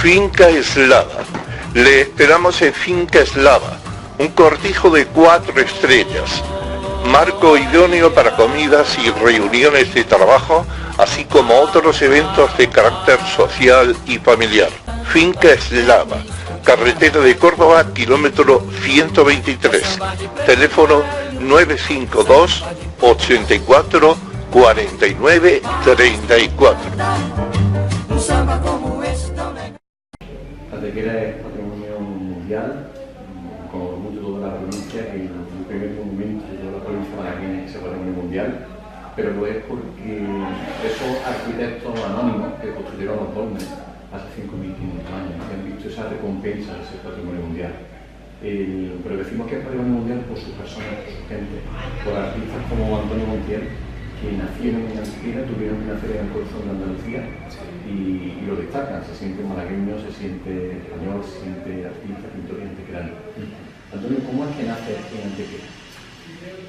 Finca Eslava. Le esperamos en Finca Eslava, un cortijo de 4 estrellas, marco idóneo para comidas y reuniones de trabajo, así como otros eventos de carácter social y familiar. Finca Eslava, carretera de Córdoba, kilómetro 123, teléfono 952 84 49 34. Antequera es patrimonio mundial, con orgullo toda la provincia, que el primer monumento de toda la provincia malagueña es ese patrimonio mundial, pero lo es porque esos arquitectos anónimos que construyeron los dolmes hace 5.500 años han visto esa recompensa de ese patrimonio mundial. Pero decimos que es patrimonio mundial por sus personas, por su gente, por artistas como Antonio Montiel, que nacieron en Antequera, tuvieron que nacer en el corazón de Andalucía y lo destacan, se siente malagueño, se siente español, se siente artista, pintor y antequerano. Antonio, ¿cómo es que nace en Antequera?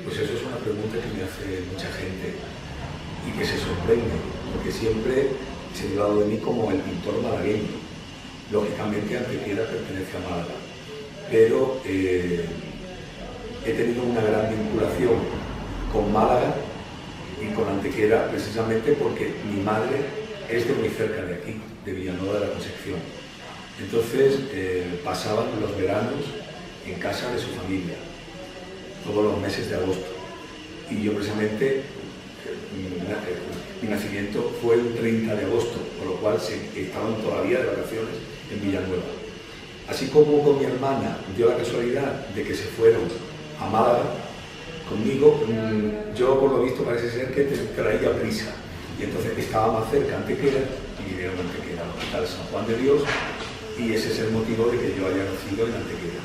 Pues eso es una pregunta que me hace mucha gente y que se sorprende, porque siempre se ha hablado de mí como el pintor malagueño. Lógicamente Antequera pertenece a Málaga, pero he tenido una gran vinculación con Málaga y con Antequera precisamente porque mi madre es de muy cerca de aquí, de Villanueva de la Concepción. Entonces pasaban los veranos en casa de su familia, todos los meses de agosto. Y yo precisamente, mi nacimiento fue el 30 de agosto, por lo cual estaban todavía de vacaciones en Villanueva. Así como con mi hermana dio la casualidad de que se fueron a Málaga conmigo, yo por lo visto parece ser que traía prisa. Y entonces estaba más cerca Antequera y vinieron a Antequera, al Hospital San Juan de Dios, y ese es el motivo de que yo haya nacido en Antequera.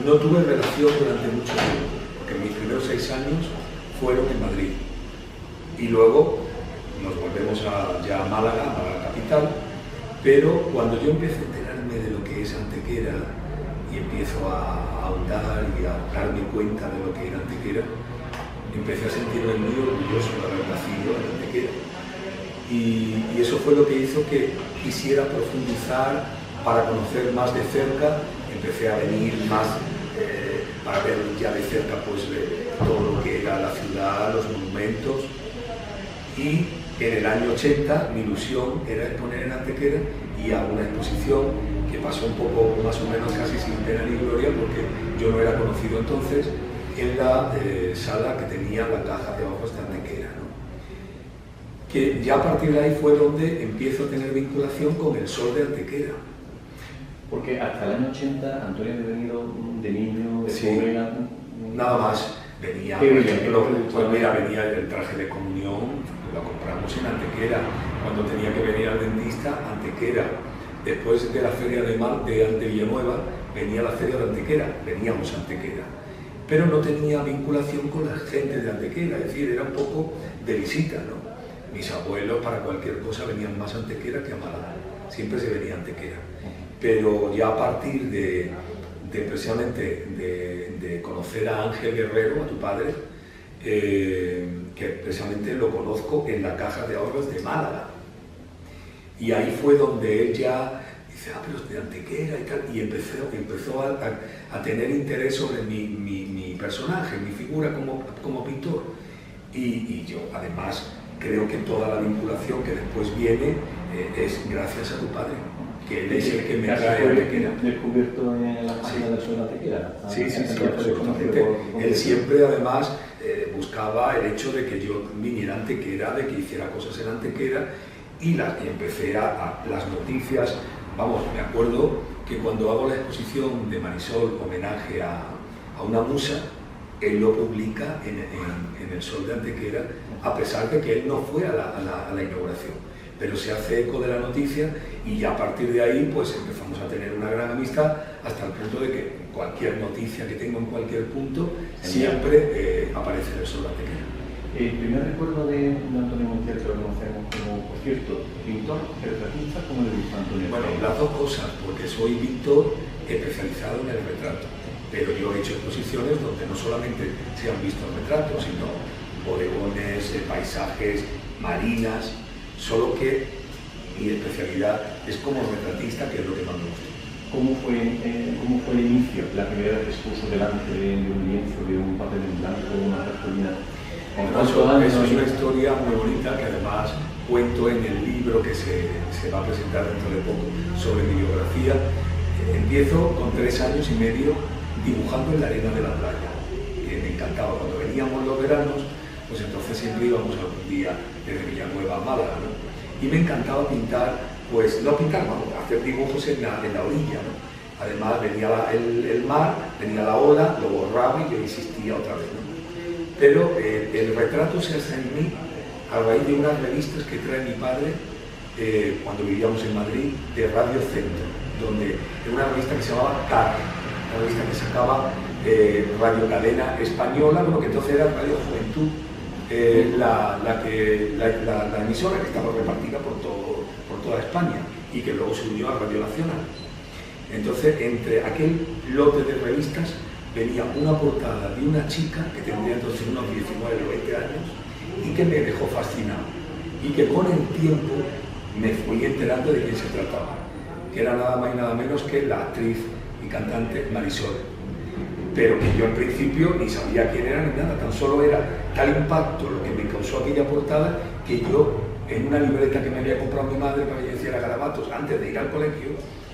No tuve relación durante mucho tiempo, porque mis primeros 6 años fueron en Madrid. Y luego nos volvemos ya a Málaga, a la capital, pero cuando yo empiezo a enterarme de lo que es Antequera y empiezo a ahondar y a darme cuenta de lo que era Antequera, empecé a sentirme muy orgulloso de haber nacido en Antequera. Y eso fue lo que hizo que quisiera profundizar para conocer más de cerca. Empecé a venir más para ver ya de cerca pues, todo lo que era la ciudad, los monumentos. Y en el año 80 mi ilusión era exponer en Antequera y hago una exposición que pasó un poco más o menos casi sin pena ni gloria porque yo no era conocido entonces, en la sala que tenía la caja de ahorros de Antequera, ¿no? Que ya a partir de ahí fue donde empiezo a tener vinculación con el sol de Antequera. Porque hasta el año 80 Antonio había venido de niño, de sí, joven... Nada más. Venía, por ejemplo, pues mira, venía el traje de comunión, lo compramos en Antequera. Cuando tenía que venir al dentista, Antequera. Después de la feria de Villanueva, venía la feria de Antequera, veníamos a Antequera. Pero no tenía vinculación con la gente de Antequera, es decir, era un poco de visita, ¿no? Mis abuelos para cualquier cosa venían más a Antequera que a Málaga, siempre se venía a Antequera. Pero ya a partir de precisamente de conocer a Ángel Guerrero, a tu padre, que precisamente lo conozco en la caja de ahorros de Málaga. Y ahí fue donde él ya dice, pero es de Antequera y tal, y empezó a tener interés sobre mi personaje, mi figura como pintor. Y yo, además, creo que toda la vinculación que después viene es gracias a tu padre, que él es el que me trae a Antequera. ¿Descubierto en la página del sol de Antequera? Sí, absolutamente. Él siempre, además, buscaba el hecho de que yo viniera a Antequera, de que hiciera cosas en Antequera, y empecé a las noticias. Vamos, me acuerdo que cuando hago la exposición de Marisol, homenaje a una musa, él lo publica en el Sol de Antequera, a pesar de que él no fue a la inauguración, pero se hace eco de la noticia y ya a partir de ahí pues empezamos a tener una gran amistad hasta el punto de que cualquier noticia que tengo en cualquier punto siempre aparece en el Sol de Antequera. El primer recuerdo de Antonio Montiel, que lo conocemos como, por cierto, pintor, retratista, ¿cómo le dice Antonio? Bueno, las dos cosas, porque soy pintor especializado en el retrato, pero yo he hecho exposiciones donde no solamente se han visto retratos, sino bodegones, paisajes, marinas, solo que mi especialidad es como retratista, que es lo que más me gusta. ¿Cómo fue el inicio, la primera vez que se puso delante de un lienzo, de un papel en blanco, una cartulina? Eso es una historia muy bonita que además cuento en el libro que se va a presentar dentro de poco sobre mi biografía. Empiezo con 3 años y medio dibujando en la arena de la playa, que me encantaba. Cuando veníamos los veranos, pues entonces siempre íbamos algún día desde Villanueva a Málaga, ¿no? Y me encantaba pintar, pues no pintar, vamos, hacer dibujos en la orilla, ¿no? Además venía el mar, venía la ola, lo borraba y yo insistía otra vez, ¿no? Pero el retrato se hace en mí a raíz de unas revistas que trae mi padre cuando vivíamos en Madrid, de Radio Centro, donde era una revista que se llamaba CAR, una revista que sacaba Radio Cadena Española, bueno, que entonces era Radio Juventud, la emisora que estaba repartida por toda España y que luego se unió a Radio Nacional. Entonces, entre aquel lote de revistas venía una portada de una chica que tendría entonces unos 19 o 20 años y que me dejó fascinado y que con el tiempo me fui enterando de quién se trataba, que era nada más y nada menos que la actriz y cantante Marisol, pero que yo al principio ni sabía quién era ni nada, tan solo era tal impacto lo que me causó aquella portada que yo, en una libreta que me había comprado mi madre para que yo hiciera garabatos antes de ir al colegio,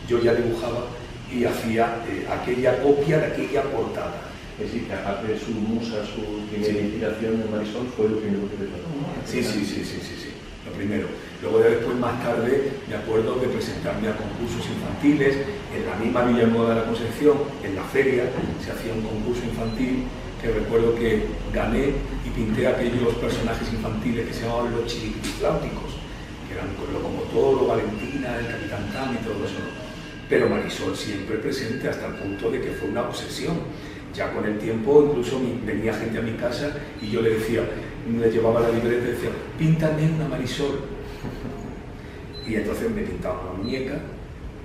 yo ya dibujaba y hacía aquella copia de aquella portada. Es decir, que aparte de su musa, su primera inspiración en Marisol, fue lo primero que te trató, ¿no? Sí, lo primero. Luego después, más tarde, me acuerdo de presentarme a concursos infantiles, en la misma Villanueva de la Concepción, en la feria, se hacía un concurso infantil, que recuerdo que gané y pinté aquellos personajes infantiles que se llamaban los chiriquifláuticos, que eran como Toro, Valentina, el Capitán Tam y todo eso, ¿no? Pero Marisol siempre presente hasta el punto de que fue una obsesión. Ya con el tiempo incluso venía gente a mi casa y yo le decía, le llevaba la libreta y decía, píntame una Marisol. Y entonces me pintaba una muñeca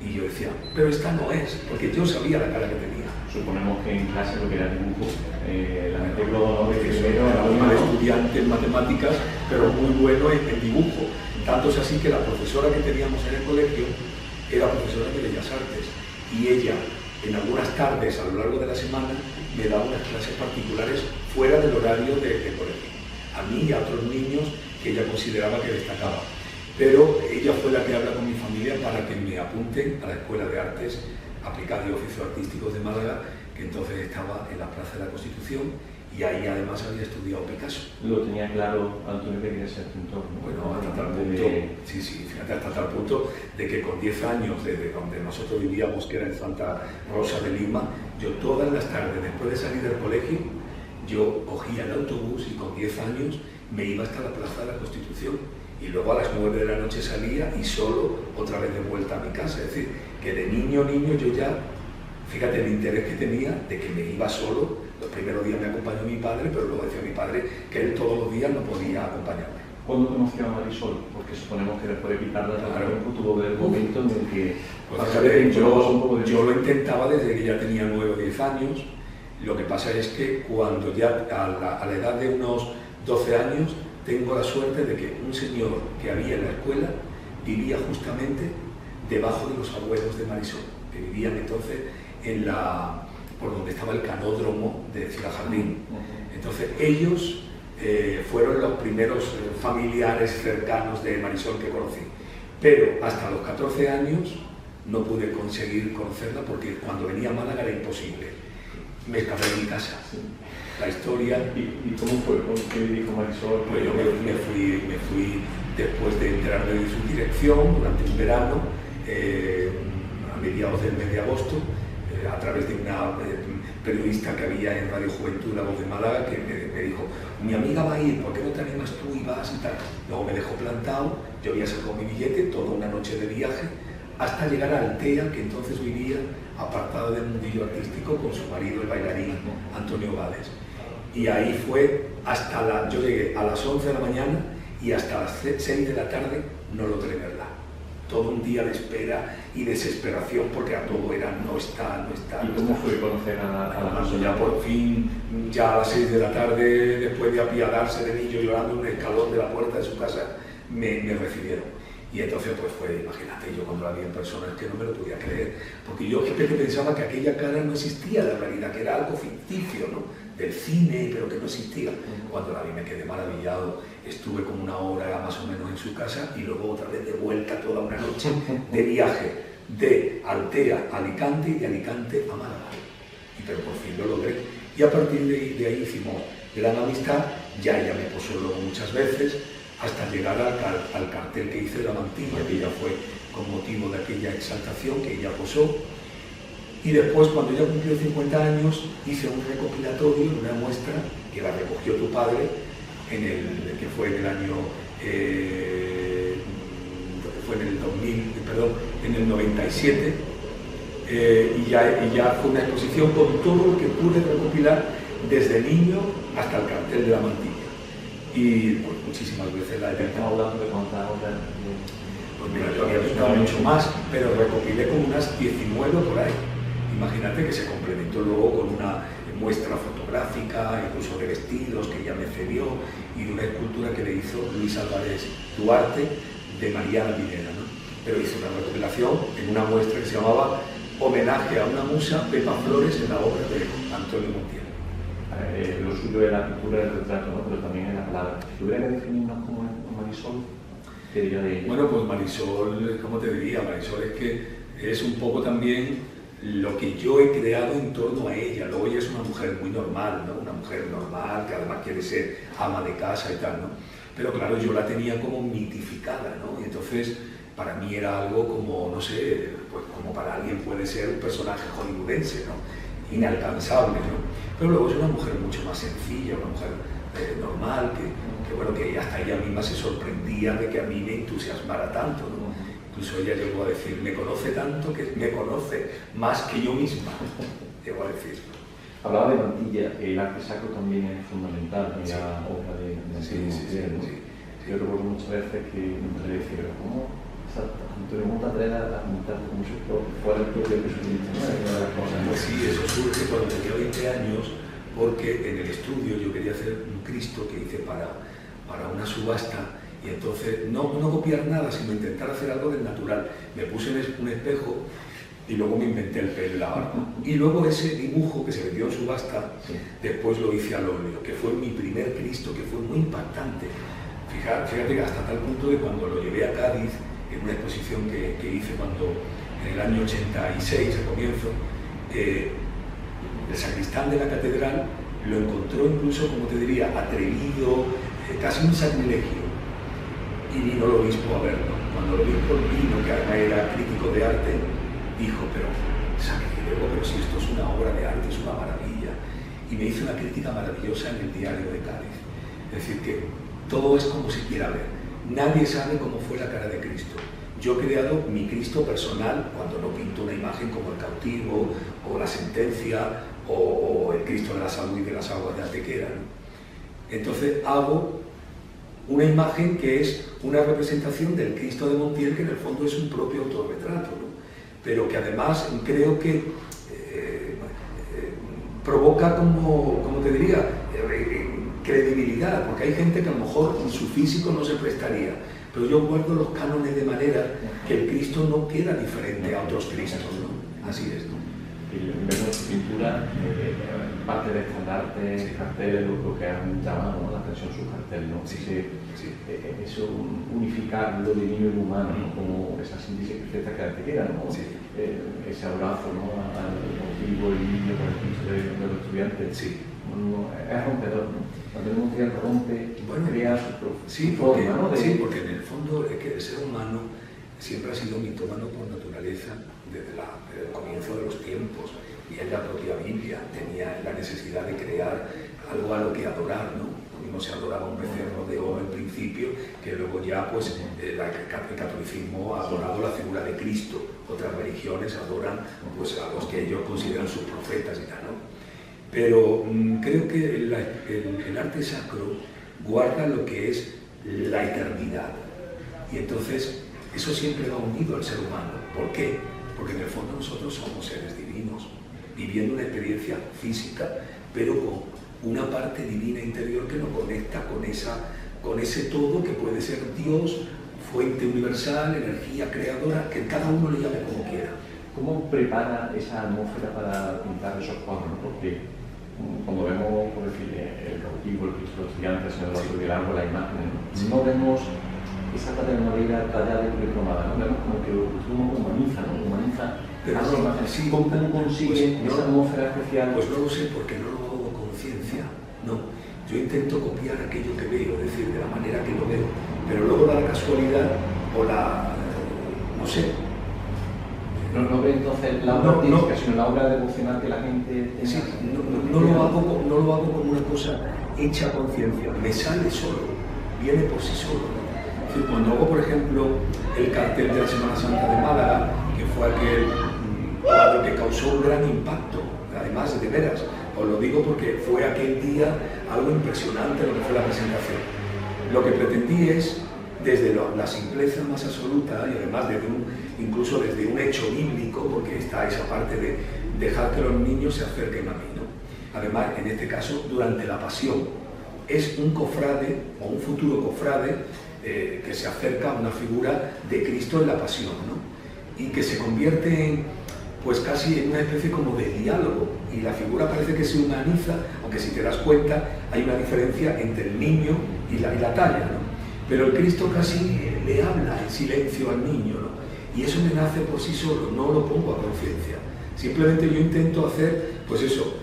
y yo decía, pero esta no es, porque yo sabía la cara que tenía. Suponemos que en clase lo que era dibujo, la meteclo de primero era un mal estudiante en matemáticas, pero muy bueno en dibujo. Tanto es así que la profesora que teníamos en el colegio era profesora de Bellas Artes y ella en algunas tardes a lo largo de la semana me daba unas clases particulares fuera del horario de colegio, a mí y a otros niños que ella consideraba que destacaban. Pero ella fue la que habla con mi familia para que me apunten a la Escuela de Artes Aplicadas y Oficios Artísticos de Málaga, que entonces estaba en la Plaza de la Constitución, y ahí además había estudiado Picasso. Lo tenía claro Antonio que quería ser pintor, ¿no? Bueno, hasta tal punto, sí, fíjate, hasta tal punto de que con 10 años, desde donde nosotros vivíamos, que era en Santa Rosa de Lima, yo todas las tardes, después de salir del colegio, yo cogía el autobús y con 10 años me iba hasta la Plaza de la Constitución y luego a las 9 de la noche salía y solo otra vez de vuelta a mi casa. Es decir, que de niño yo ya, fíjate el interés que tenía de que me iba solo. Los primeros días me acompañó mi padre, pero luego decía mi padre que él todos los días no podía acompañarme. ¿Cuándo conoció a Marisol? Porque suponemos que después de pintarla tuvo el momento en el que... Pues, yo lo intentaba desde que ya tenía 9 o 10 años. Lo que pasa es que cuando ya a la edad de unos 12 años tengo la suerte de que un señor que había en la escuela vivía justamente debajo de los abuelos de Marisol, que vivían entonces por donde estaba el canódromo de Ciudad Jardín. Entonces ellos fueron los primeros familiares cercanos de Marisol que conocí, pero hasta los 14 años no pude conseguir conocerla porque cuando venía a Málaga era imposible. Me escapé de mi casa. La historia... ¿Y cómo fue? ¿Qué dijo Marisol? Pues yo me fui después de enterarme de su dirección durante un verano, a mediados del mes de agosto, a través de una periodista que había en Radio Juventud, La Voz de Málaga, que me dijo, mi amiga va a ir, ¿por qué no te animas tú y vas y tal? Luego me dejó plantado, yo había sacado mi billete, toda una noche de viaje, hasta llegar a Altea, que entonces vivía apartada del mundillo artístico con su marido, el bailarín Antonio Gades. Y ahí fue yo llegué a las 11 de la mañana y hasta las 6 de la tarde no logré verla. Todo un día de espera y desesperación porque a todo era no está. ¿Y cómo fue conocer a la persona? Ya por fin, ya a las 6 de la tarde, después de apiadarse de mí, yo llorando en un escalón de la puerta de su casa, me recibieron. Y entonces pues fue, imagínate, yo cuando la vi en persona es que no me lo podía creer, porque yo siempre pensaba que aquella cara no existía de realidad, que era algo ficticio, ¿no? Del cine, pero que no existía. Cuando la vi me quedé maravillado, estuve como una hora más o menos en su casa y luego otra vez de vuelta toda una noche de viaje de Altea a Alicante y de Alicante a Málaga. Pero por fin lo logré. Y a partir de ahí hicimos gran amistad, ya ella me posó luego muchas veces, hasta llegar al cartel que hice de la mantilla, que ya fue con motivo de aquella exaltación que ella posó. Y después, cuando ella cumplió 50 años, hice un recopilatorio, una muestra, que la recogió tu padre, que fue en el año, fue en el 2000, perdón, en el 97, y ya fue una exposición con todo lo que pude recopilar desde niño hasta el cartel de la mantilla. Y pues, muchísimas veces la he pintado. Pues mira, yo había pintado mucho más, pero recopilé como unas 19 por ahí. Imagínate que se complementó luego con una muestra fotográfica, incluso de vestidos que ella me cedió, y de una escultura que le hizo Luis Álvarez Duarte de Mariana Pineda, ¿no? Pero hizo una recopilación en una muestra que se llamaba Homenaje a una musa, Pepa Flores, en la obra de Antonio Montiel. Lo suyo es la pintura del retrato, ¿no? Pero también es la palabra. Si tuviera que definirnos como Marisol, ¿qué diría de ella? Bueno, pues Marisol, ¿cómo te diría? Marisol es que es un poco también lo que yo he creado en torno a ella. Luego ella es una mujer muy normal, ¿no? Una mujer normal que además quiere ser ama de casa y tal, ¿no? Pero claro, yo la tenía como mitificada, ¿no? Y entonces para mí era algo como, no sé, pues como para alguien puede ser un personaje hollywoodense, ¿no? Inalcanzable, ¿no? Pero luego es una mujer mucho más sencilla, una mujer normal, que bueno, que hasta ella misma se sorprendía de que a mí me entusiasmara tanto, ¿no? Incluso ella llegó a decir, me conoce tanto que me conoce más que yo misma, llegó a decir. Hablaba de Mantilla, el arte sacro también es fundamental en la obra de Antonio Montiel, ¿no? Yo recuerdo muchas veces que me decía, pero ¿cómo Antonio Montiel a comentar como si fuera el propio Jesucristo? Pues sí, eso surge cuando tenía 20 años, porque en el estudio yo quería hacer un Cristo que hice para una subasta, y entonces no copiar nada, sino intentar hacer algo del natural. Me puse un espejo y luego me inventé el pelo y la barba. Y luego ese dibujo que se vendió en subasta, después lo hice al óleo, que fue mi primer Cristo, que fue muy impactante. Fíjate que hasta tal punto que cuando lo llevé a Cádiz, en una exposición que hice en el año 86, al comienzo, el sacristán de la catedral lo encontró incluso, como te diría, atrevido, casi un sacrilegio. Y vino el obispo a verlo. Cuando el obispo vino, que además era crítico de arte, dijo, pero si esto es una obra de arte, es una maravilla. Y me hizo una crítica maravillosa en el diario de Cádiz. Es decir, que todo es como se quiera ver. Nadie sabe cómo fue la cara de Cristo. Yo he creado mi Cristo personal cuando no pinto una imagen como el cautivo, o la sentencia, o el Cristo de la salud y de las aguas de Antequera, ¿no? Entonces hago una imagen que es una representación del Cristo de Montiel, que en el fondo es un propio autorretrato, ¿no? Pero que además creo que provoca, como te diría, credibilidad, porque hay gente que a lo mejor en su físico no se prestaría, pero yo guardo los cánones de manera que el Cristo no queda diferente a otros Cristos, ¿no? Así es, ¿no? Y vemos tu pintura, parte de estandarte, carteles, lo que han llamado, ¿no? La atención sus carteles, ¿no? Sí, sí. Eso, unificar lo divino y lo humano, ¿no? Como esa síntesis perfecta que Antequera, ¿no? Sí. Ese abrazo, ¿no? Al motivo, el niño con el Cristo de los estudiantes. Sí. Bueno, es rompedor, ¿no? Antonio Montiel rompe, crea su forma, ¿no? Sí, porque en el fondo es que el ser humano siempre ha sido mitómano por naturaleza desde el comienzo de los tiempos, y en la propia Biblia tenía la necesidad de crear algo a lo que adorar, ¿no? Lo mismo se adoraba un becerro de oro en principio, que luego ya pues el catolicismo ha adorado la figura de Cristo, otras religiones adoran pues a los que ellos consideran sus profetas y tal, ¿no? Pero creo que el arte sacro guarda lo que es la eternidad, y entonces eso siempre va unido al ser humano. ¿Por qué? Porque en el fondo nosotros somos seres divinos, viviendo una experiencia física, pero con una parte divina interior que nos conecta con ese todo que puede ser Dios, fuente universal, energía creadora, que cada uno le llame como quiera. ¿Cómo prepara esa atmósfera para pintar esos cuadros? ¿No? Porque cuando vemos, por decir, el cautivo, el Cristo de los Gigantes, el Señor del Árbol, la imagen, no vemos esa telenovela tallada y policromada, ¿no? Vemos como que uno humaniza, ¿no? Humaniza las imágenes. Sí, ¿Cómo consigue esa atmósfera especial? Pues no lo sé, porque no lo hago con conciencia, no. Yo intento copiar aquello que veo, es decir, de la manera que lo veo, pero luego da la casualidad o no sé. No ve entonces la obra artística, sino la obra devocional que la gente tenga. Sí, no lo hago como una cosa hecha a conciencia, me sale solo, viene por sí solo. Es decir, cuando hago, por ejemplo, el cartel de la Semana Santa de Málaga, que fue aquel cuadro que causó un gran impacto, además de veras, os lo digo porque fue aquel día algo impresionante lo que fue la presentación. Lo que pretendí es, desde la simpleza más absoluta y además incluso desde un hecho bíblico, porque está esa parte de dejar que los niños se acerquen a mí, ¿no? Además, en este caso, durante la pasión, es un cofrade o un futuro cofrade que se acerca a una figura de Cristo en la pasión, ¿no? Y que se convierte en, pues casi en una especie como de diálogo, y la figura parece que se humaniza, aunque si te das cuenta hay una diferencia entre el niño y la talla, ¿no? Pero el Cristo casi le habla en silencio al niño, ¿no? Y eso me nace por sí solo, no lo pongo a conciencia. Simplemente yo intento hacer, pues eso,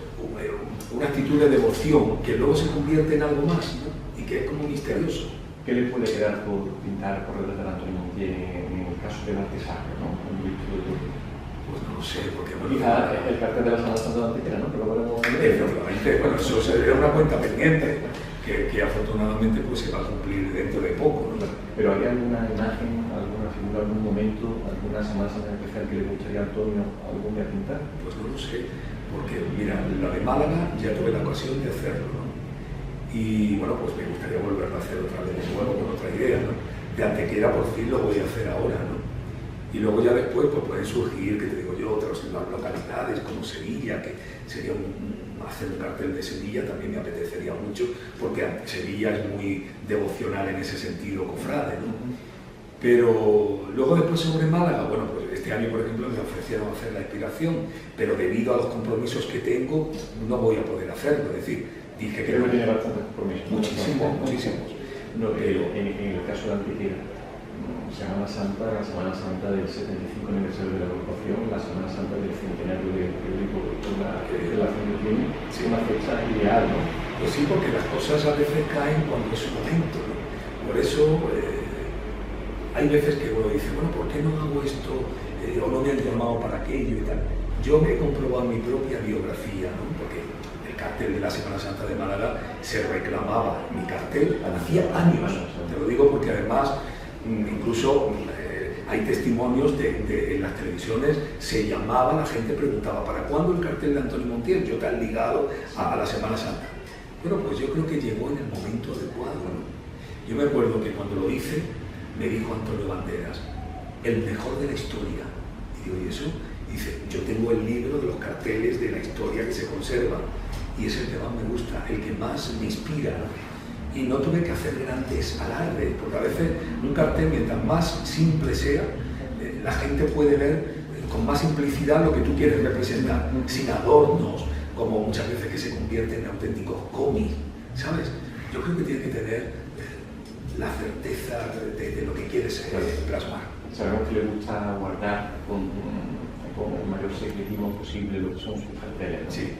una actitud de devoción que luego se convierte en algo más, ¿no? Y que es como misterioso. ¿Qué le puede quedar por pintar por retratar a Antonio Montiel en el caso del artesano, ¿no? Pues no lo sé, porque no quizá el cartel de la Semana Santa de Antequera, ¿no? Pero bueno, efectivamente, bueno, eso sería una cuenta pendiente que afortunadamente pues se va a cumplir dentro de poco, ¿no? Pero ¿hay alguna imagen, alguna figura, algún momento, alguna Semana Santa especial que le gustaría a Antonio algún día pintar? Pues no lo sé, porque mira, la de Málaga ya tuve la ocasión de hacerlo, ¿no? Y bueno, pues me gustaría volverlo a hacer otra vez de nuevo con otra idea, ¿no? De Antequera por fin lo voy a hacer ahora, ¿no? Y luego ya después pues pueden surgir, que te digo yo, otras localidades como Sevilla, que sería hacer un cartel de Sevilla también me apetecería mucho, porque Sevilla es muy devocional en ese sentido, cofrade, ¿no? Pero luego después sobre Málaga, bueno, pues este año por ejemplo me ofrecieron hacer la inspiración, pero debido a los compromisos que tengo no voy a poder hacerlo, es decir, dije que no tiene bastantes compromisos. Muchísimos. No, pero en el caso de Antequera, Semana Santa, la Semana Santa del 75 aniversario de la agrupación, la Semana Santa del centenario del periódico, la relación que tiene, es una fecha ideal, ¿no? Pues sí, porque las cosas a veces caen cuando es su momento, ¿no? Por eso hay veces que uno dice, bueno, ¿por qué no hago esto? O no me han llamado para aquello y tal. Yo me he comprobado mi propia biografía, ¿no? Porque el cartel de la Semana Santa de Málaga se reclamaba mi cartel hacía años, te lo digo porque además incluso hay testimonios en las televisiones, se llamaba, la gente preguntaba, ¿para cuándo el cartel de Antonio Montiel? Yo tan ligado a la Semana Santa. Bueno, pues yo creo que llegó en el momento adecuado, ¿no? Yo me acuerdo que cuando lo hice, me dijo Antonio Banderas, el mejor de la historia. Y digo, ¿y eso? Dice, yo tengo el libro de los carteles de la historia que se conserva, y es el que más me gusta, el que más me inspira, ¿no? Y no tuve que hacer grandes alardes, porque a veces un cartel, mientras más simple sea, la gente puede ver con más simplicidad lo que tú quieres representar, sin adornos, como muchas veces que se convierten en auténticos cómics, ¿sabes? Yo creo que tienes que tener la certeza de lo que quieres plasmar. Sabemos que le gusta guardar con el mayor secretismo posible lo que son sus carteles, ¿no? Sí.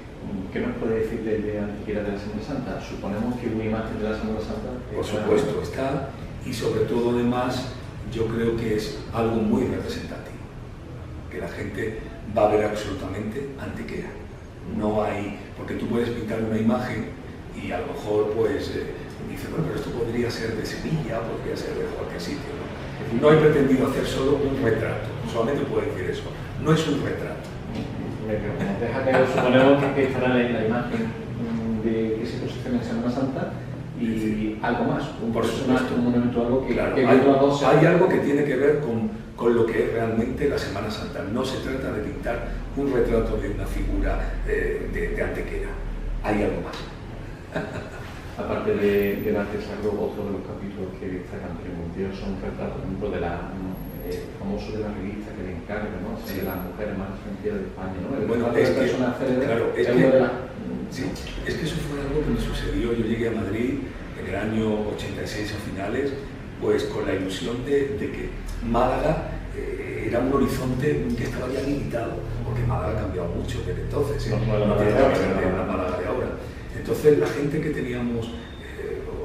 ¿Qué nos puede decir de Antequera de la Semana Santa? Suponemos que una imagen de la Semana Santa... Por supuesto, está, y sobre todo además, yo creo que es algo muy representativo, que la gente va a ver absolutamente Antequera. No hay, porque tú puedes pintar una imagen y a lo mejor pues dices, bueno, pero esto podría ser de Sevilla, podría ser de cualquier sitio, ¿no? No he pretendido hacer solo un retrato, solamente puedo decir eso, no es un retrato. Deja que suponemos que estará la imagen de que se posiciona en Semana Santa y algo más, un personaje, un monumento, algo que... Claro, que hay algo que tiene que ver con lo que es realmente la Semana Santa. No se trata de pintar un retrato de una figura de Antequera. Hay algo más. Aparte de Arte Sacro, otro de los capítulos que destacan en el museo son retratos, por ejemplo, de la famoso de la revista que le encarga, ¿no? Sí. De las mujeres más representativas de España, ¿no? Bueno, es que, claro, es que eso fue algo que me sucedió. Yo llegué a Madrid en el año 86 a finales, pues con la ilusión de que Málaga era un horizonte que estaba ya limitado, porque Málaga ha cambiado mucho desde entonces, no tiene nada que ver la Málaga de ahora. Entonces la gente que teníamos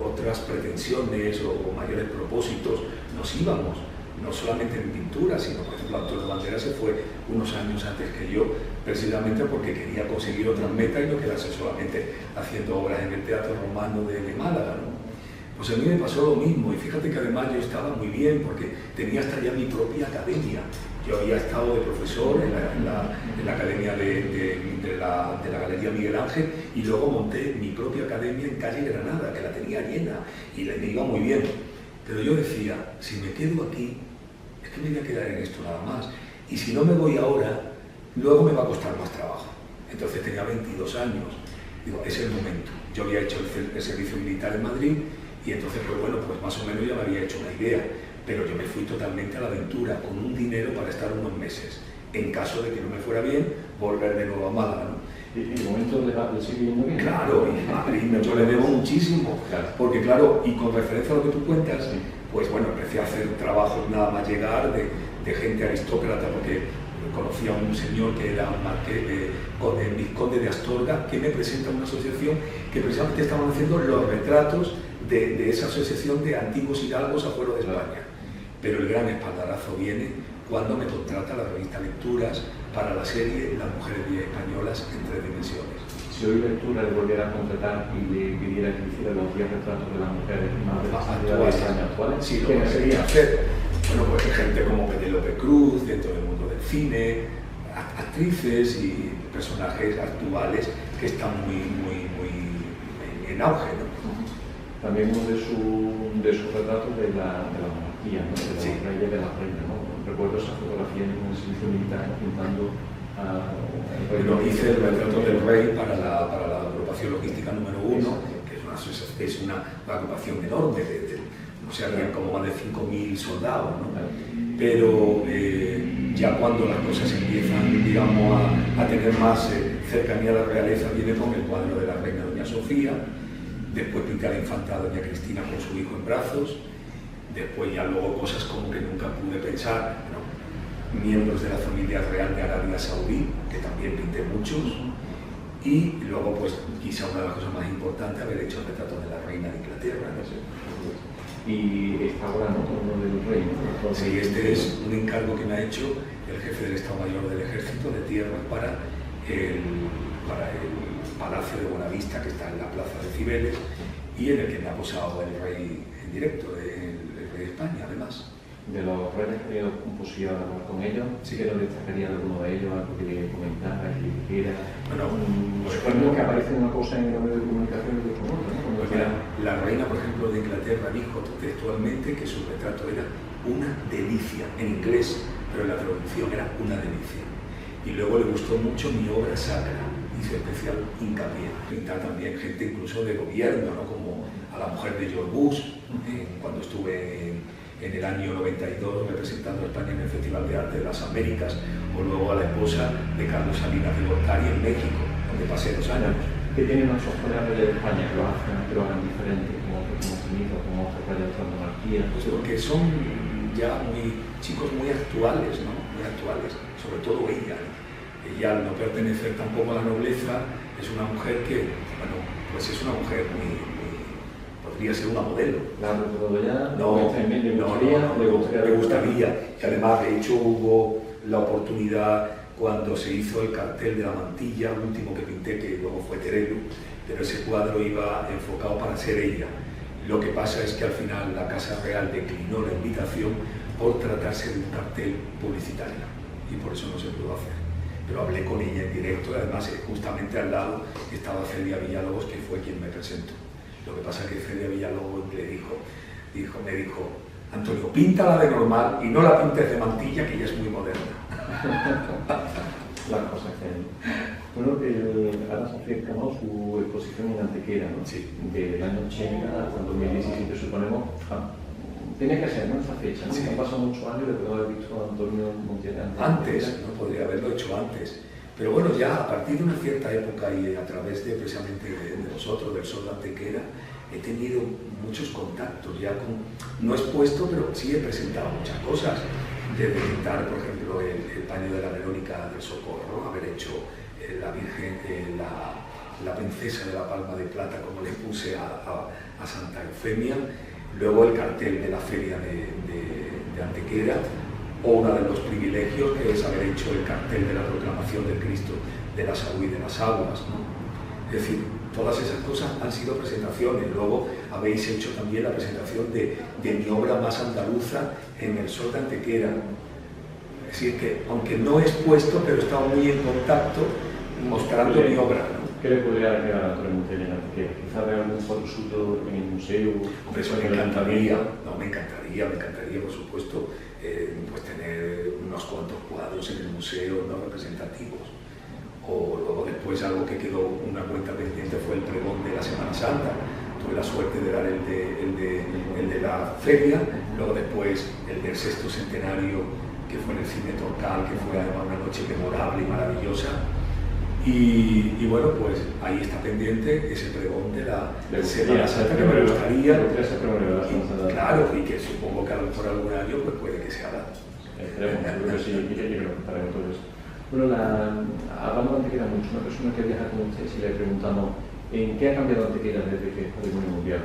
otras pretensiones o mayores propósitos, nos íbamos, no solamente en pintura, sino por ejemplo Antonio Banderas se fue unos años antes que yo, precisamente porque quería conseguir otras metas y no quedarse solamente haciendo obras en el Teatro Romano de Málaga, ¿no? Pues a mí me pasó lo mismo, y fíjate que además yo estaba muy bien porque tenía hasta ya mi propia academia. Yo había estado de profesor en la academia de la Galería Miguel Ángel, y luego monté mi propia academia en calle Granada, que la tenía llena y me iba muy bien. Pero yo decía, si me quedo aquí, es que me voy a quedar en esto nada más. Y si no me voy ahora, luego me va a costar más trabajo. Entonces tenía 22 años. Digo, es el momento. Yo había hecho el servicio militar en Madrid, y entonces, pues bueno, pues más o menos ya me había hecho una idea, pero yo me fui totalmente a la aventura, con un dinero para estar unos meses. En caso de que no me fuera bien, volver de nuevo a Málaga, ¿no? ¿Y el momento le sigue yendo bien? Claro, y Madrid yo le debo muchísimo, claro. Porque claro, y con referencia a lo que tú cuentas, sí. Pues bueno, empecé a hacer trabajos nada más llegar de gente aristócrata, porque conocí a un señor que era un marqués, vizconde de Astorga, que me presenta una asociación que precisamente estaban haciendo los retratos de esa asociación de antiguos hidalgos afuera de España. Pero el gran espaldarazo viene cuando me contrata la revista Lecturas para la serie Las mujeres españolas en 3 dimensiones. Si hoy Lectura le volviera a contratar y le pidiera que hiciera los 10 retratos de las mujeres más actuales, sí, lo que sería hacer, bueno, pues gente como Penélope Cruz, dentro del mundo del cine, actrices y personajes actuales que están muy en auge, ¿no? También uno de sus retratos de la monarquía, ¿no? De los reyes, de la reina, ¿no? Recuerdo esa fotografía en un servicio militar pintando a Bueno, hice el retrato del rey para la agrupación logística número 1, que es una agrupación enorme, o sea, había como más de 5.000 soldados, ¿no? Pero ya cuando las cosas empiezan, digamos, a tener más cercanía a la realeza, viene con el cuadro de la reina Doña Sofía. Después pinté a la infanta Doña Cristina con su hijo en brazos, después ya luego cosas como que nunca pude pensar, ¿no? Miembros de la familia real de Arabia Saudí, que también pinté muchos, y luego pues quizá una de las cosas más importantes, haber hecho el retrato de la reina de Inglaterra, ¿no? Y esta obra, ¿no? Uno del rey, ¿no? Sí, este es un encargo que me ha hecho el jefe del Estado Mayor del Ejército de tierras para el Palacio de Buenavista, que está en la Plaza de Cibeles, y en el que me ha posado el rey en directo, el rey de España, además. De los reyes que había posibilidad de hablar con ellos, sí que nos destacaría alguno de ellos, algo que comentara, que dijera. Bueno, por ejemplo, que aparece una cosa en el medio de comunicación y de otro, ¿no? Pues mira, la reina, por ejemplo, de Inglaterra dijo textualmente que su retrato era una delicia, en inglés, pero en la traducción era una delicia. Y luego le gustó mucho mi obra sacra, hizo especial hincapié. Pintar también gente incluso de gobierno, ¿no? Como a la mujer de George Bush, cuando estuve en el año 92 representando a España en el Festival de Arte de las Américas, o luego a la esposa de Carlos Salinas de Gortari en México, donde pasé 2 años. ¿Qué tienen nuestros colegas de España que lo hagan diferente, como otros conocimientos, como otros reyes de la monarquía? Pues porque son ya chicos muy actuales, ¿no? Muy actuales, sobre todo ella. Ella, al no pertenecer tampoco a la nobleza, es una mujer que, bueno, pues es una mujer podría ser una modelo. Claro, pero ya no, me gustaría. Y además, de hecho, hubo la oportunidad cuando se hizo el cartel de la mantilla, el último que pinté, que luego fue Terelu, pero ese cuadro iba enfocado para ser ella. Lo que pasa es que al final la Casa Real declinó la invitación por tratarse de un cartel publicitario, y por eso no se pudo hacer. Pero hablé con ella en directo, y además justamente al lado estaba Celia Villalobos, que fue quien me presentó. Lo que pasa es que Celia Villalobos me dijo, Antonio, píntala de normal y no la pintes de mantilla, que ella es muy moderna. Las cosas que hay. Bueno, ahora se acerca, ¿no?, su exposición en Antequera, ¿no? Sí. Del año 80 hasta el 2017, suponemos. Tiene que ser, ¿no?, esa fecha, ¿no? Sí. Han pasado muchos años desde de haber visto a Antonio Montiel Antes, no podría haberlo hecho antes. Pero bueno, ya a partir de una cierta época y a través de precisamente de vosotros, del Sol de Antequera, he tenido muchos contactos ya con, no expuesto, pero sí he presentado muchas cosas. De pintar, por ejemplo, el paño de la Verónica del Socorro, haber hecho la Virgen, la princesa de la Palma de Plata, como le puse a Santa Eufemia, luego el cartel de la feria de Antequera, o uno de los privilegios que es haber hecho el cartel de la proclamación del Cristo de la Salud y de las Aguas, ¿no? Es decir, todas esas cosas han sido presentaciones. Luego habéis hecho también la presentación de mi obra más andaluza en el Sol de Antequera. Es decir, que aunque no he expuesto, pero he estado muy en contacto mostrando mi obra, ¿no? ¿Qué le podría quedar a Antonio Montiel en Antequera? Quizás ver algún foto suyo en el museo. Hombre, eso me encantaría, me encantaría, por supuesto, pues tener unos cuantos cuadros en el museo no representativos. O luego después algo que quedó una cuenta pendiente fue el pregón de la Semana Santa. Tuve la suerte de dar el de la feria, luego después el del 6º centenario, que fue en el Cine Torcal, que fue además una noche memorable y maravillosa. Y bueno, pues ahí está pendiente ese pregón de la Semana Santa, que me gustaría. Claro, y que supongo que a lo mejor algún año pues puede que se haga. Esperemos, seguro que sí, y que lo contaremos todo eso. Bueno, hablando de Antequera mucho, una persona que viaja con usted, si le preguntamos ¿en qué ha cambiado Antequera desde que es patrimonio mundial?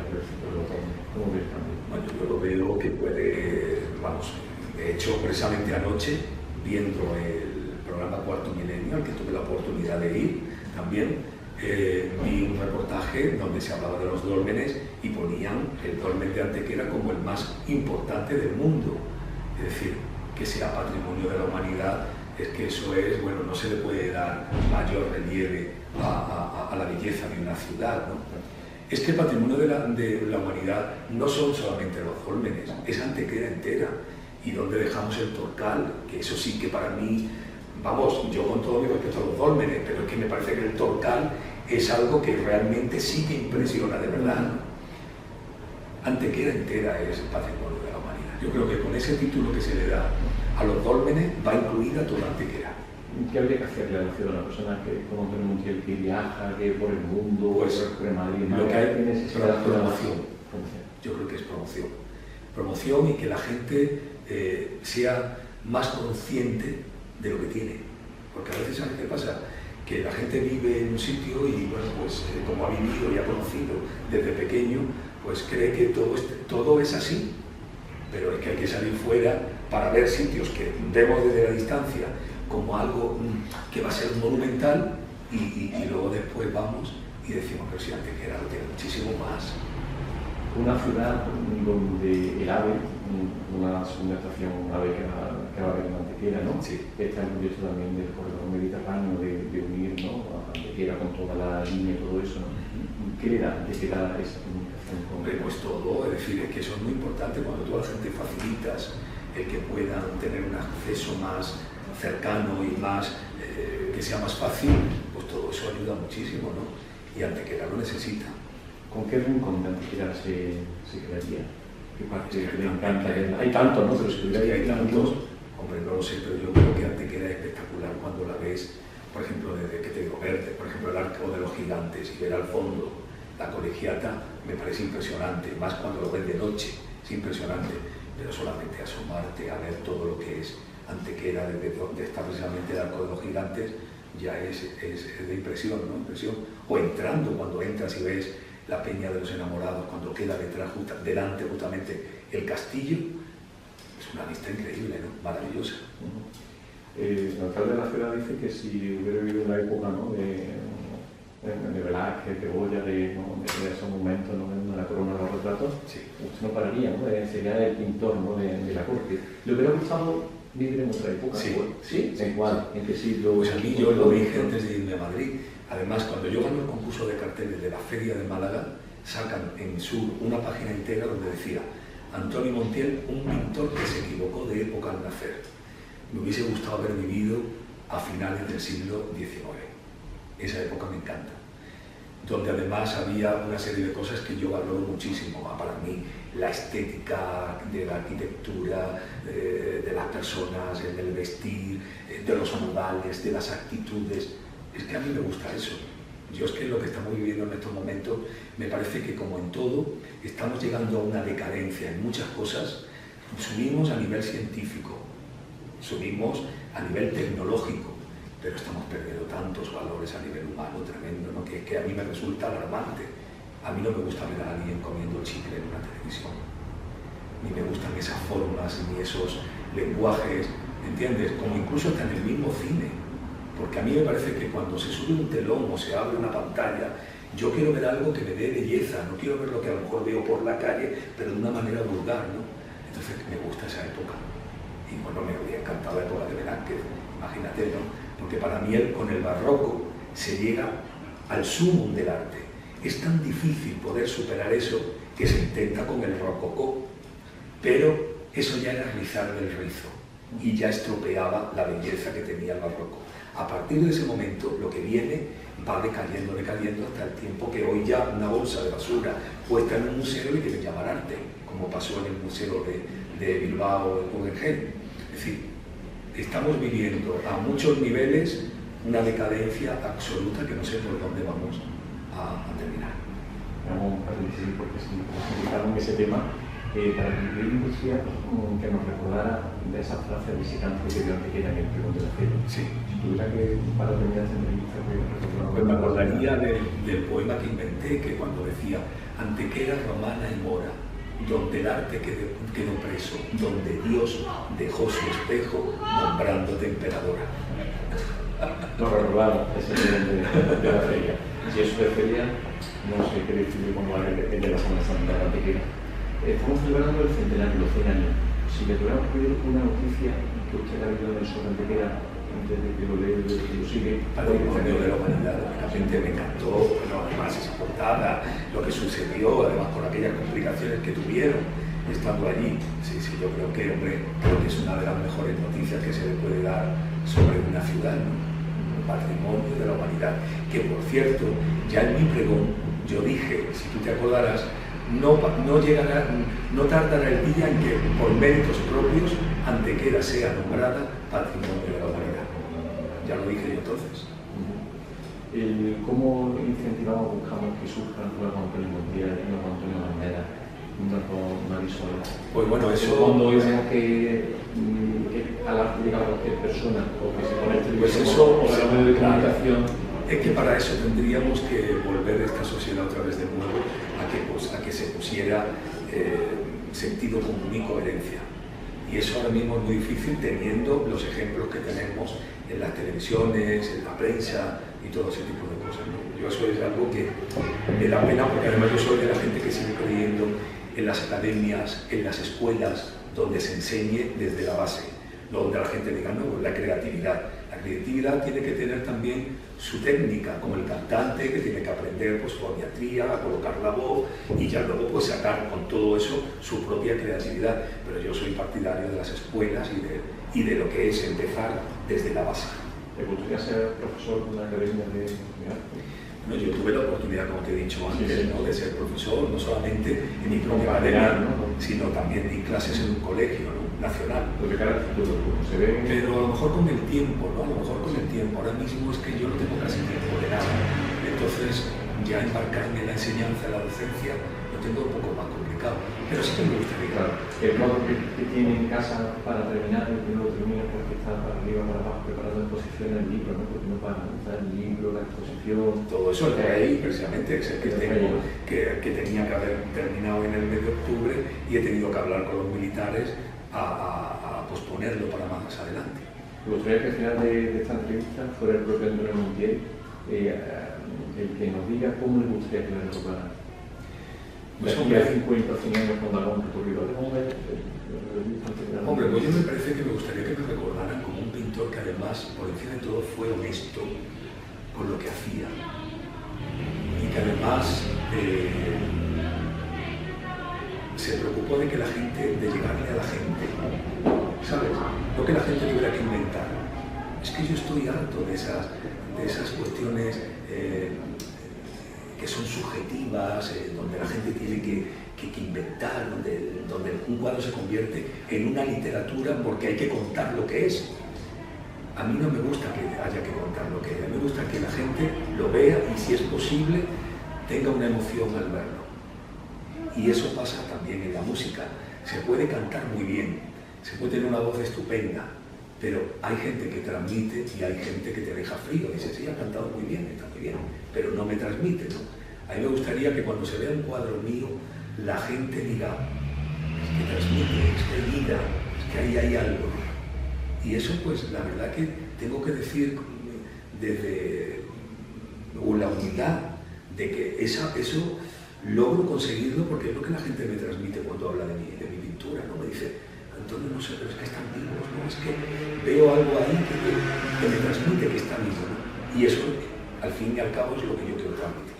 ¿Cómo ve el cambio? Bueno, yo lo veo que puede, vamos, de hecho precisamente anoche, viendo el programa Cuarto Milenio, al que tuve la oportunidad de ir también, vi un reportaje donde se hablaba de los dólmenes y ponían el dolmen de Antequera como el más importante del mundo. Es decir, que sea patrimonio de la humanidad, es que eso es, bueno, no se le puede dar mayor relieve a la belleza de una ciudad, ¿no? Es que el patrimonio de la humanidad no son solamente los dólmenes, es Antequera entera. Y donde dejamos el Torcal, que eso sí que para mí, vamos, yo con todo mi respeto a los dólmenes, pero es que me parece que el Torcal es algo que realmente sí que impresiona de verdad, ¿no? Antequera entera es patrimonio de la humanidad. Yo creo que con ese título que se le da a los dólmenes va incluida toda Antequera. ¿Qué habría que hacerle a la ciudad a una persona que, como Antonio Montiel, que viaja, que por el mundo, pues, por Madrid, lo que hay es promoción. Yo creo que es promoción. Promoción y que la gente sea más consciente de lo que tiene. Porque a veces, ¿sabes qué pasa? Que la gente vive en un sitio y, bueno, pues como ha vivido y ha conocido desde pequeño, pues cree que todo es así. Pero es que hay que salir fuera para ver sitios que vemos desde la distancia como algo que va a ser monumental y luego después vamos y decimos, pero si Antequera lo tiene muchísimo más. Una ciudad donde el AVE, una segunda estación AVE que va a haber en Antequera, ¿no? Sí. Está el proyecto también del corredor mediterráneo de unir, ¿no?, a Antequera con toda la línea y todo eso, ¿no? ¿Qué le da Antequera esa comunicación? Hombre, pues todo, es decir, es que eso es muy importante cuando tú a la gente facilitas el que puedan tener un acceso más cercano y más que sea más fácil, pues todo eso ayuda muchísimo, ¿no? Y Antequera lo necesita. ¿Con qué rincón de Antequera se crearía? ¿Qué parte le encanta? Hay tantos, ¿no? Pero si tuviera hay tantos, hombre, no lo sé, pero yo creo que Antequera es espectacular cuando la ves, por ejemplo, desde que te digo verde, por ejemplo, el Arco de los Gigantes y ver al fondo la Colegiata me parece impresionante, más cuando lo ves de noche, es impresionante, pero solamente asomarte a ver todo lo que es Antequera, desde donde está precisamente el Arco de los Gigantes, ya es de impresión, ¿no? Impresión. O entrando, cuando entras y ves la Peña de los Enamorados, cuando queda delante justamente el castillo, es una vista increíble, ¿no? Maravillosa. El alcalde de la ciudad dice que si hubiera vivido una época, ¿no?, de Velázquez, de Goya, de esos momentos, ¿no?, en la corona de los retratos, sí, usted no pararía, ¿no?, sería el pintor, ¿no?, de la corte. ¿Le hubiera gustado vivir en otra época? Sí, sí. ¿En cuál? ¿En qué siglo? Pues aquí yo lo dije antes de irme a Madrid. Además, cuando yo gané el concurso de carteles de la Feria de Málaga, sacan en Sur una página entera donde decía Antonio Montiel, un pintor que se equivocó de época al nacer. Me hubiese gustado haber vivido a finales del siglo XIX. esa época me encanta. Donde además había una serie de cosas que yo valoro muchísimo. Para mí, la estética de la arquitectura, de las personas, del vestir, de los modales, de las actitudes. Es que a mí me gusta eso. Yo es que lo que estamos viviendo en estos momentos, me parece que como en todo, estamos llegando a una decadencia en muchas cosas. Subimos a nivel científico, subimos a nivel tecnológico, pero estamos perdiendo tantos valores a nivel humano tremendo, ¿no? que a mí me resulta alarmante. A mí no me gusta ver a alguien comiendo chicle en una televisión, ni me gustan esas formas, ni esos lenguajes, ¿entiendes? Como incluso hasta en el mismo cine, porque a mí me parece que cuando se sube un telón o se abre una pantalla, yo quiero ver algo que me dé belleza, no quiero ver lo que a lo mejor veo por la calle, pero de una manera vulgar, ¿no? Entonces me gusta esa época. Y bueno, me habría encantado la época de Velázquez, imagínate, ¿no? Porque para mí con el barroco se llega al sumum del arte. Es tan difícil poder superar eso que se intenta con el rococó, pero eso ya era rizar del rizo y ya estropeaba la belleza que tenía el barroco. A partir de ese momento lo que viene va decayendo hasta el tiempo que hoy ya una bolsa de basura puesta en un museo le quieren llamar arte, como pasó en el museo de Bilbao, el Guggenheim. Es decir, estamos viviendo a muchos niveles una decadencia absoluta que no sé por dónde vamos a terminar. Vamos a decir, porque si en ese tema, para cumplir industria, que nos recordara de esa frase de ese canto que dio Antequera en el Pregón de la Feria. Sí. Si tuviera que, para terminar esta entrevista, pues me acordaría del poema que inventé, que cuando decía Antequera romana y mora, donde el arte quedó preso, donde Dios dejó su espejo nombrándote emperadora. Nos recordaron ese de la feria. Si eso de feria, no sé qué decir como el de la Semana Santa de Antequera. Estamos celebrando el centenario, los 100 años. Si me tuviera que pedir una noticia que usted ha visto en sobre Antequera, antes de que lo lea y lo sigue. Patrimonio de la humanidad, lógicamente me encantó, bueno, además esa portada, lo que sucedió, además con aquellas complicaciones que tuvieron estando allí. Sí, yo creo que es una de las mejores noticias que se le puede dar sobre una ciudad, ¿no? Patrimonio de la humanidad, que por cierto, ya en mi pregón yo dije, si tú te acordarás, no tardará el día en que por méritos propios Antequera sea nombrada Patrimonio de la Humanidad. Ya lo dije yo entonces. ¿Cómo incentivamos, buscamos que surjan nuevos Antonio Montiel, nuevos Antonio Almeida, nuevos Marisol? Pues bueno, eso... Cuando vemos que a la llega cualquier persona o que se pone el pues eso, o la medio de comunicación... Es que para eso tendríamos que volver esta sociedad otra vez de nuevo a que se pusiera sentido común y coherencia. Y eso ahora mismo es muy difícil teniendo los ejemplos que tenemos en las televisiones, en la prensa y todo ese tipo de cosas, ¿no? Yo eso es algo que me da pena porque además yo soy de la gente que sigue creyendo en las academias, en las escuelas, donde se enseñe desde la base, donde la gente diga, no, la creatividad. La creatividad tiene que tener también su técnica, como el cantante que tiene que aprender pues, foniatría, a colocar la voz y ya luego pues, sacar con todo eso su propia creatividad. Pero yo soy partidario de las escuelas y de lo que es empezar desde la base. ¿Te gustaría ser profesor de una academia de arte? No, yo tuve la oportunidad, como te he dicho antes, sí. ¿no? de ser profesor, no solamente en mi propia academia, ¿no? sino también di clases en un colegio, ¿no? nacional. Porque cara al futuro, se ve... Pero a lo mejor con el tiempo, ¿no? A lo mejor con el tiempo. Ahora mismo es que yo no tengo casi tiempo de nada. Entonces, ya embarcarme en la enseñanza, en la docencia, lo tengo un poco más complicado. Pero sí que me gustaría. Claro. El modo que tiene en casa para terminar, el primero termina porque está para arriba, para abajo, preparando exposiciones, el libro, ¿no? Porque no para usar el libro, la exposición... Todo eso, el rey, precisamente, es el que tengo, que tenía que haber terminado en el mes de octubre y he tenido que hablar con los militares a posponerlo para más adelante. Me gustaría que al final de esta entrevista fuera el propio Antonio Montiel el que nos diga cómo le gustaría que le recordaran. Pues, hombre, a 50 o 100 años cuando hagamos un recorrido. Hombre, pues yo me parece que me gustaría que me recordaran como un pintor que además, por encima de todo, fue honesto con lo que hacía. Y que además se preocupó de que la gente, de llegarle a la gente, ¿sabes? No que la gente tuviera que inventar. Es que yo estoy harto de esas cuestiones que son subjetivas, donde la gente tiene que inventar, donde un cuadro se convierte en una literatura porque hay que contar lo que es. A mí no me gusta que haya que contar lo que es, a mí me gusta que la gente lo vea y, si es posible, tenga una emoción al verlo. Y eso pasa también en la música. Se puede cantar muy bien, se puede tener una voz estupenda, pero hay gente que transmite y hay gente que te deja frío. Dice, sí, ha cantado muy bien, está muy bien, pero no me transmite, ¿no? A mí me gustaría que cuando se vea un cuadro mío, la gente diga, es que transmite, es que hay vida, es que ahí hay algo. Y eso, pues, la verdad que tengo que decir desde la humildad de que eso logro conseguirlo, porque es lo que la gente me transmite cuando habla de mi pintura, ¿no? Me dice, Antonio, no sé, pero es que están vivos, ¿no? Es que veo algo ahí que me transmite que está vivo, ¿no? Y eso, al fin y al cabo, es lo que yo quiero transmitir.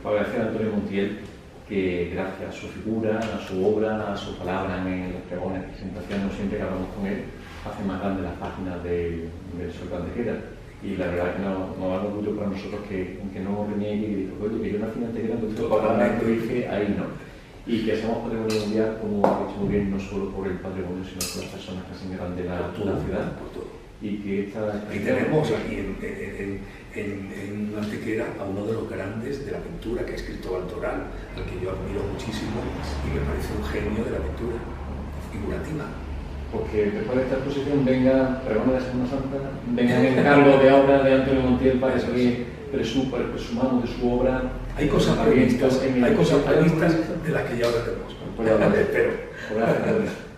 Agradecer a Antonio Montiel que, gracias a su figura, a su obra, a su palabra en los pregones, presentaciones, siempre que hablamos con él, hace más grandes las páginas del Sol de Antequera. Y la verdad que nos da orgullo para nosotros que no reniegue y diga, oye, que yo nací en Antequera, entonces lo dije ahí, ¿no? Y que seamos patrimonio mundial, como ha dicho muy bien, no solo por el patrimonio, sino por las personas que hacen grande la ciudad. Por todo. Y que y tenemos aquí en Antequera a uno de los grandes de la pintura, que es Cristóbal Toral, al que yo admiro muchísimo y me parece un genio de la pintura figurativa. Porque después de esta exposición venga pregones de Semana Santa, vengan encargos de obra de Antonio Montiel para que presumamos de su obra. Hay cosas previstas de las que ya ahora tenemos. Pues ya hablaré. Pero, gracias.